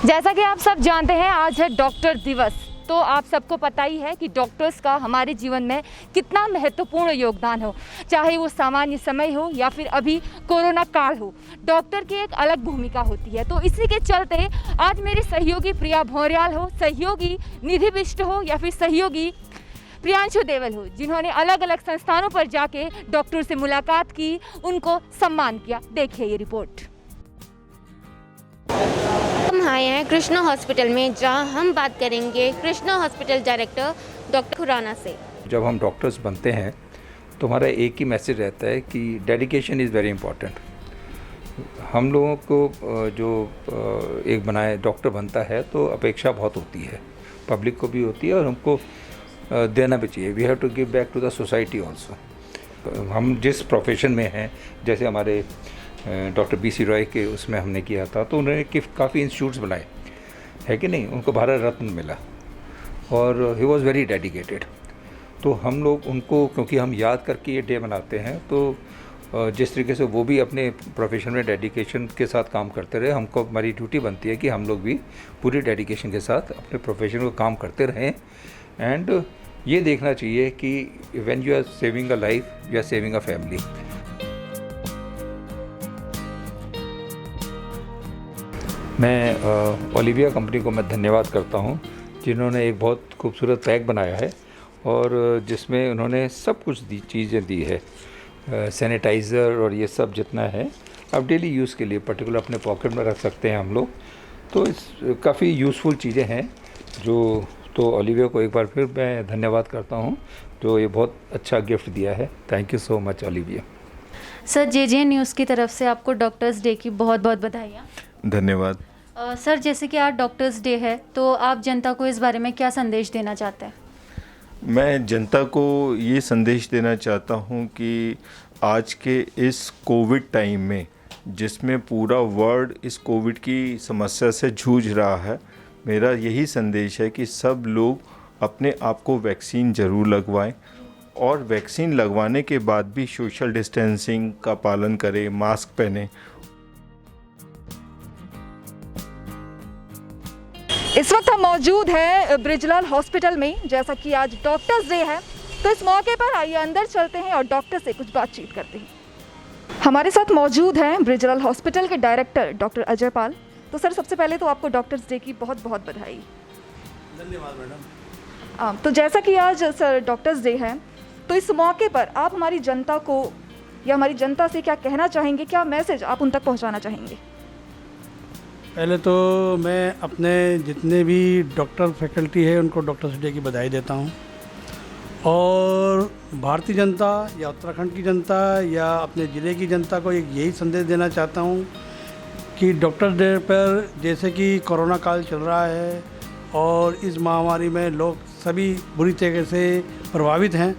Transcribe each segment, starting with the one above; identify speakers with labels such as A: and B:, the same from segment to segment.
A: जैसा कि आप सब जानते हैं, आज है डॉक्टर दिवस। तो आप सबको पता ही है कि डॉक्टर्स का हमारे जीवन में कितना महत्वपूर्ण योगदान हो, चाहे वो सामान्य समय हो या फिर अभी कोरोना काल हो। डॉक्टर की एक अलग भूमिका होती है। तो इसी के चलते आज मेरी सहयोगी प्रिया भौर्याल हो, सहयोगी निधि बिष्ट हो या फिर सहयोगी प्रियांशु देवल हो, जिन्होंने अलग अलग संस्थानों पर जाके डॉक्टर से मुलाकात की, उनको सम्मान किया। देखिए ये रिपोर्ट।
B: हम आए हैं कृष्णा हॉस्पिटल में, जहां हम बात करेंगे Krishna hospital director doctor Khurana से।
C: जब हम डॉक्टर्स बनते हैं तो हमारा एक ही मैसेज रहता है कि डेडिकेशन इज़ वेरी इंपॉर्टेंट। हम लोगों को जो एक बनाए डॉक्टर बनता है तो अपेक्षा बहुत होती है, पब्लिक को भी होती है और हमको देना भी चाहिए। We have to give back to the society also. हम जिस प्रोफेशन में हैं, जैसे हमारे डॉक्टर BC रॉय के उसमें हमने किया था, तो उन्होंने काफ़ी इंस्टीट्यूट्स बनाए, है कि नहीं। उनको भारत रत्न मिला और ही वॉज़ वेरी डेडिकेटेड। तो हम लोग उनको, क्योंकि हम याद करके ये डे मनाते हैं, तो जिस तरीके से वो भी अपने प्रोफेशन में डेडिकेशन के साथ काम करते रहे, हमको हमारी ड्यूटी बनती है कि हम लोग भी पूरी डेडिकेशन के साथ अपने प्रोफेशन को काम करते रहें। एंड ये देखना चाहिए कि when you are saving a life, you are saving a family. मैं ओलिविया कंपनी को मैं धन्यवाद करता हूँ, जिन्होंने एक बहुत खूबसूरत पैक बनाया है और जिसमें उन्होंने सब कुछ चीज़ें दी है। सैनिटाइज़र और ये सब जितना है, अब डेली यूज़ के लिए पर्टिकुलर अपने पॉकेट में रख सकते हैं हम लोग। तो इस काफ़ी यूज़फुल चीज़ें हैं जो, तो ओलिविया को एक बार फिर मैं धन्यवाद करता हूँ जो ये बहुत अच्छा गिफ्ट दिया है। Thank you so much Olivia.
D: Sir, JJ news की तरफ से आपको डॉक्टर्स डे की बहुत बहुत बधाइयाँ।
E: धन्यवाद।
D: सर, जैसे कि आज डॉक्टर्स डे है, तो आप जनता को इस बारे में क्या संदेश देना चाहते हैं?
E: मैं जनता को ये संदेश देना चाहता हूँ कि आज के इस कोविड टाइम में, जिसमें पूरा वर्ल्ड इस कोविड की समस्या से जूझ रहा है, मेरा यही संदेश है कि सब लोग अपने आप को वैक्सीन ज़रूर लगवाएं और वैक्सीन लगवाने के बाद भी सोशल डिस्टेंसिंग का पालन करें, मास्क पहनें।
A: इस वक्त हम मौजूद हैं ब्रिजलाल हॉस्पिटल में। जैसा कि आज डॉक्टर्स डे है, तो इस मौके पर आइए अंदर चलते हैं और डॉक्टर से कुछ बातचीत करते हैं। हमारे साथ मौजूद हैं ब्रिजलाल हॉस्पिटल के डायरेक्टर डॉक्टर अजय पाल। तो सर, सबसे पहले तो आपको डॉक्टर्स डे की बहुत बहुत बधाई।
F: धन्यवाद मैडम।
A: तो जैसा कि आज सर डॉक्टर्स डे है, तो इस मौके पर आप हमारी जनता को या हमारी जनता से क्या कहना चाहेंगे, क्या मैसेज आप उन तक पहुंचाना चाहेंगे?
F: पहले तो मैं अपने जितने भी डॉक्टर फैकल्टी है उनको डॉक्टर्स डे की बधाई देता हूं, और भारतीय जनता या उत्तराखंड की जनता या अपने ज़िले की जनता को एक यही संदेश देना चाहता हूं कि डॉक्टर्स डे पर, जैसे कि कोरोना काल चल रहा है और इस महामारी में लोग सभी बुरी तरीके से प्रभावित हैं,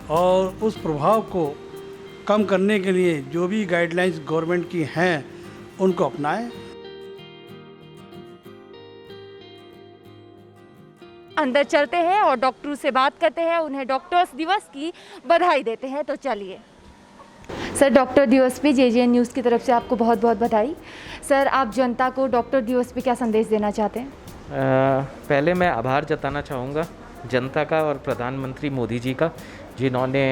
F: और उस प्रभाव को कम करने के लिए जो भी गाइडलाइंस गवर्नमेंट की हैं उनको अपनाएं।
A: अंदर चलते हैं और डॉक्टरों से बात करते हैं, उन्हें डॉक्टर्स दिवस की बधाई देते हैं। तो चलिए सर, डॉक्टर दिवस पे JJ न्यूज़ की तरफ से आपको बहुत बहुत बधाई। सर, आप जनता को डॉक्टर दिवस पे क्या संदेश देना चाहते हैं?
G: पहले मैं आभार जताना चाहूँगा जनता का और प्रधानमंत्री मोदी जी का, जिन्होंने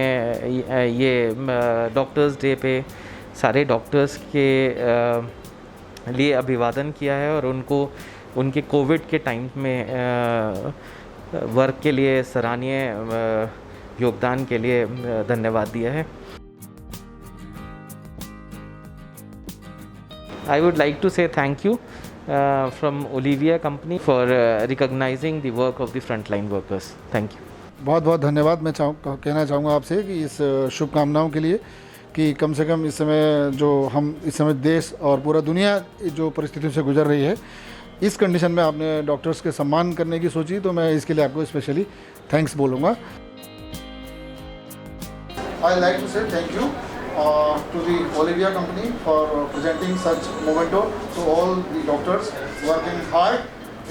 G: ये डॉक्टर्स डे पे सारे डॉक्टर्स के लिए अभिवादन किया है और उनको उनके कोविड के टाइम में वर्क के लिए, सराहनीय योगदान के लिए धन्यवाद दिया है। I would like to say thank you from Olivia Company for recognizing the work of the frontline workers. Thank you.
H: बहुत बहुत धन्यवाद। मैं कहना चाहूँगा आपसे कि इस शुभकामनाओं के लिए, कि कम से कम इस समय जो हम इस समय देश और पूरा दुनिया जो परिस्थितियों से गुजर रही है, इस कंडीशन में आपने डॉक्टर्स के सम्मान करने की सोची, तो मैं इसके लिए आपको स्पेशली थैंक्स बोलूँगा। आई लाइक टू से thank you to the Olivia company for presenting such memento to all the doctors working hard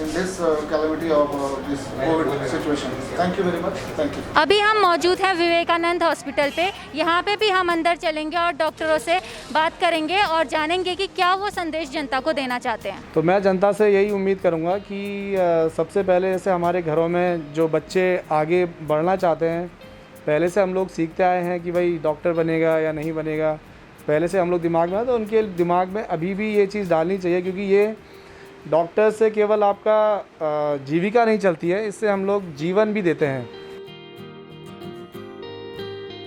H: in this calamity of this COVID situation. Thank you very much. Thank you.
D: अभी हम मौजूद हैं Vivekananda hospital पे। यहाँ पे भी हम अंदर चलेंगे और डॉक्टरों से बात करेंगे और जानेंगे कि क्या वो संदेश जनता को देना चाहते हैं।
I: तो मैं जनता से यही उम्मीद करूँगा कि सबसे पहले जैसे हमारे घरों में जो बच्चे आगे बढ़ना चाहते हैं, पहले से हम लोग सीखते आए हैं कि भाई डॉक्टर बनेगा या नहीं बनेगा, पहले से हम लोग दिमाग में है, तो उनके दिमाग में अभी भी ये चीज़ डालनी चाहिए, क्योंकि ये डॉक्टर से केवल आपका जीविका नहीं चलती है, इससे हम लोग जीवन भी देते हैं।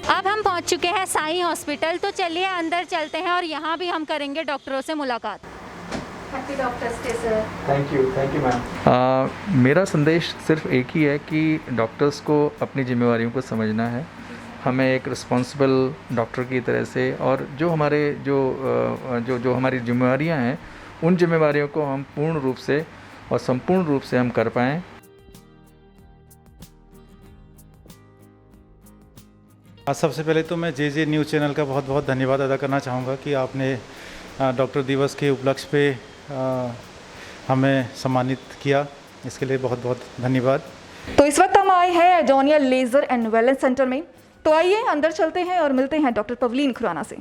D: अब हम पहुंच चुके हैं साई हॉस्पिटल, तो चलिए अंदर चलते हैं और यहाँ भी हम करेंगे डॉक्टरों से मुलाकात। Happy doctors day sir.
C: Thank you ma'am.
J: मेरा संदेश सिर्फ एक ही है कि डॉक्टर्स को अपनी जिम्मेवारियों को समझना है। हमें एक रिस्पॉन्सिबल डॉक्टर की तरह से, और जो हमारे जो हमारी जिम्मेवारियां हैं, उन जिम्मेवारियों को हम पूर्ण रूप से और संपूर्ण रूप से हम कर पाएँ।
K: सबसे पहले तो मैं जे न्यूज़ चैनल का बहुत बहुत धन्यवाद अदा करना चाहूँगा कि आपने डॉक्टर दिवस के उपलक्ष्य पे हमें सम्मानित किया, इसके लिए बहुत बहुत धन्यवाद।
L: तो इस वक्त हम आए हैं एडोनिया लेज़र एंड वेलनेस सेंटर में, तो आइए अंदर चलते हैं और मिलते हैं डॉक्टर पवलीन खुराना से।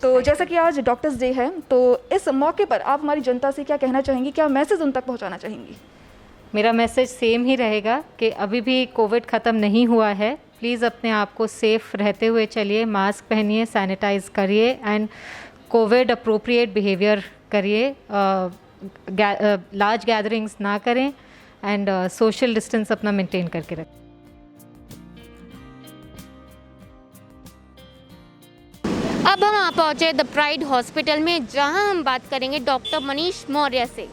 L: तो जैसा कि आज डॉक्टर्स डे है, तो इस मौके पर आप हमारी जनता से क्या कहना चाहेंगी, क्या मैसेज उन तक पहुंचाना चाहेंगी?
A: मेरा मैसेज सेम ही रहेगा कि अभी भी कोविड ख़त्म नहीं हुआ है। प्लीज़ अपने आप को सेफ रहते हुए चलिए, मास्क पहनिए, सैनिटाइज करिए एंड कोविड अप्रोप्रिएट बिहेवियर करिए, लार्ज गैदरिंग्स ना करें एंड सोशल डिस्टेंस अपना मेंटेन करके रखें।
B: अब हम आ पहुँचे द प्राइड हॉस्पिटल में, जहां हम बात करेंगे डॉक्टर मनीष मौर्य से।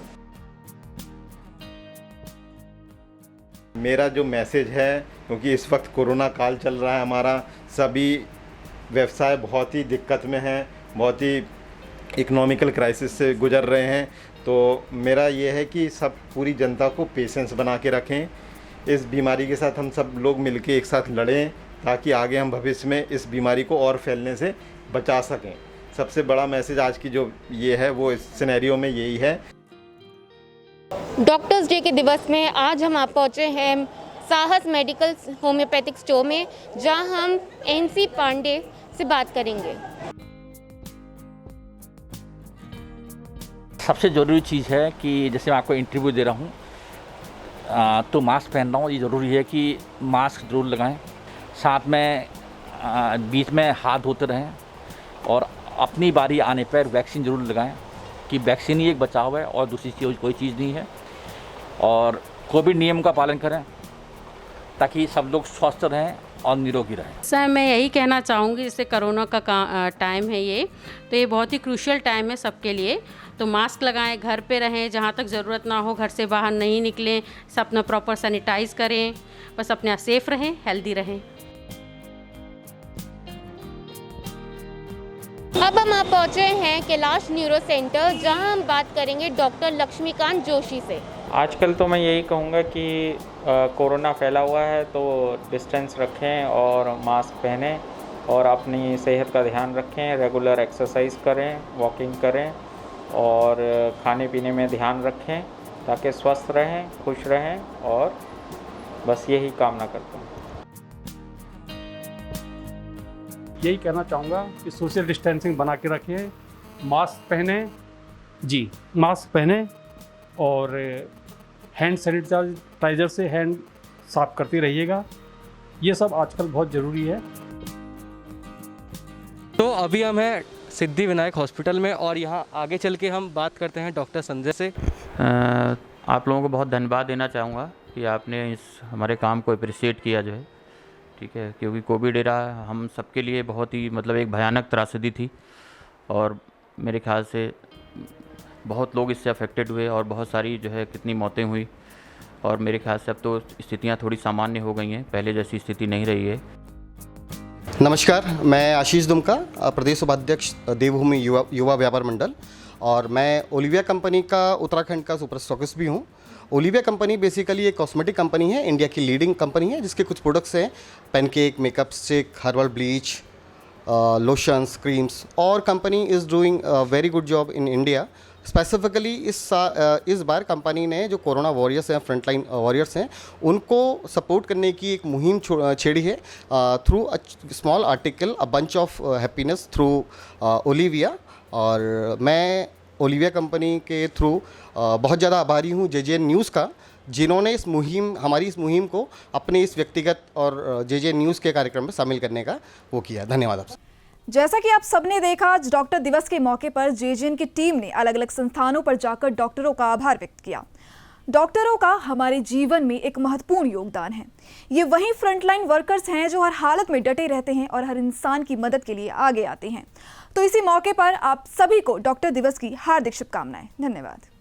E: मेरा जो मैसेज है, क्योंकि इस वक्त कोरोना काल चल रहा है, हमारा सभी व्यवसाय बहुत ही दिक्कत में हैं, बहुत ही इकोनॉमिकल क्राइसिस से गुजर रहे हैं, तो मेरा ये है कि सब पूरी जनता को पेशेंस बना के रखें। इस बीमारी के साथ हम सब लोग मिलके एक साथ लड़ें, ताकि आगे हम भविष्य में इस बीमारी को और फैलने से बचा सकें। सबसे बड़ा मैसेज आज की जो ये है वो इस सिनेरियो में यही है।
B: डॉक्टर्स डे के दिवस में आज हम आप पहुँचे हैं साहस मेडिकल होम्योपैथिक स्टोर में, जहां हम एनसी पांडे से बात करेंगे।
M: सबसे ज़रूरी चीज़ है कि जैसे मैं आपको इंटरव्यू दे रहा हूँ तो मास्क पहन रहा हूँ, ये ज़रूरी है कि मास्क ज़रूर लगाएं, साथ में बीच में हाथ धोते रहें और अपनी बारी आने पर वैक्सीन ज़रूर लगाएं, कि वैक्सीन ही एक बचाव है और दूसरी चीज़ कोई चीज़ नहीं है। और कोविड नियम का पालन करें ताकि सब लोग स्वस्थ रहें और निरोगी रहें।
N: सर मैं यही कहना चाहूँगी, जैसे कोरोना का टाइम है ये, तो ये बहुत ही क्रूशियल टाइम है सबके लिए। तो मास्क लगाएं, घर पे रहें, जहाँ तक ज़रूरत ना हो घर से बाहर नहीं निकलें, सब अपना प्रॉपर सैनिटाइज़ करें, बस अपने आप सेफ रहें, हेल्दी रहें।
B: अब हम आप पहुँचे हैं कैलाश न्यूरो सेंटर, जहां हम बात करेंगे डॉक्टर लक्ष्मीकांत जोशी से।
G: आजकल तो मैं यही कहूँगा कि कोरोना फैला हुआ है तो डिस्टेंस रखें और मास्क पहनें और अपनी सेहत का ध्यान रखें, रेगुलर एक्सरसाइज करें, वॉकिंग करें और खाने पीने में ध्यान रखें ताकि स्वस्थ रहें, खुश रहें, और बस यही कामना करता हूँ।
F: यही कहना चाहूँगा कि सोशल डिस्टेंसिंग बना के रखें, मास्क पहने, जी मास्क पहने और हैंड सैनिटाइज़र से हैंड साफ करते रहिएगा, ये सब आजकल बहुत ज़रूरी है।
O: तो अभी हम हैं सिद्धि विनायक हॉस्पिटल में और यहाँ आगे चल के हम बात करते हैं डॉक्टर संजय से।
P: आप लोगों को बहुत धन्यवाद देना चाहूँगा कि आपने इस हमारे काम को अप्रिशिएट किया जो है, ठीक है, क्योंकि कोविड एरा हम सबके लिए बहुत ही मतलब एक भयानक त्रासदी थी और मेरे ख्याल से बहुत लोग इससे अफेक्टेड हुए और बहुत सारी जो है कितनी मौतें हुई, और मेरे ख्याल से अब तो स्थितियाँ थोड़ी सामान्य हो गई हैं, पहले जैसी स्थिति नहीं रही है।
Q: नमस्कार, मैं आशीष दुमका, प्रदेश उपाध्यक्ष देवभूमि युवा व्यापार मंडल, और मैं ओलिविया कंपनी का उत्तराखंड का सुपर स्टॉकिस्ट भी हूँ। ओलिविया कंपनी बेसिकली एक कॉस्मेटिक कंपनी है, इंडिया की लीडिंग कंपनी है, जिसके कुछ प्रोडक्ट्स हैं pancake, makeup stick, herbal bleach, lotions, creams, और company is doing very good job in India specifically इस बार कंपनी ने जो कोरोना वॉरियर्स हैं, फ्रंटलाइन वॉरियर्स हैं, उनको सपोर्ट करने की एक मुहिम छेड़ी है through a small article a bunch of happiness through Olivia. और मैं ओलिविया कंपनी के थ्रू बहुत ज़्यादा आभारी हूँ JJN न्यूज़ का, जिन्होंने हमारी इस मुहिम को अपने इस व्यक्तिगत और JJN न्यूज़ के कार्यक्रम में शामिल करने का वो किया। धन्यवाद आपसे।
L: जैसा कि आप सबने देखा, आज डॉक्टर दिवस के मौके पर JJN की टीम ने अलग अलग संस्थानों पर जाकर डॉक्टरों का आभार व्यक्त किया। डॉक्टरों का हमारे जीवन में एक महत्वपूर्ण योगदान है। ये वही फ्रंटलाइन वर्कर्स हैं जो हर हालत में डटे रहते हैं और हर इंसान की मदद के लिए आगे आते हैं। तो इसी मौके पर आप सभी को डॉक्टर दिवस की हार्दिक शुभकामनाएं। धन्यवाद।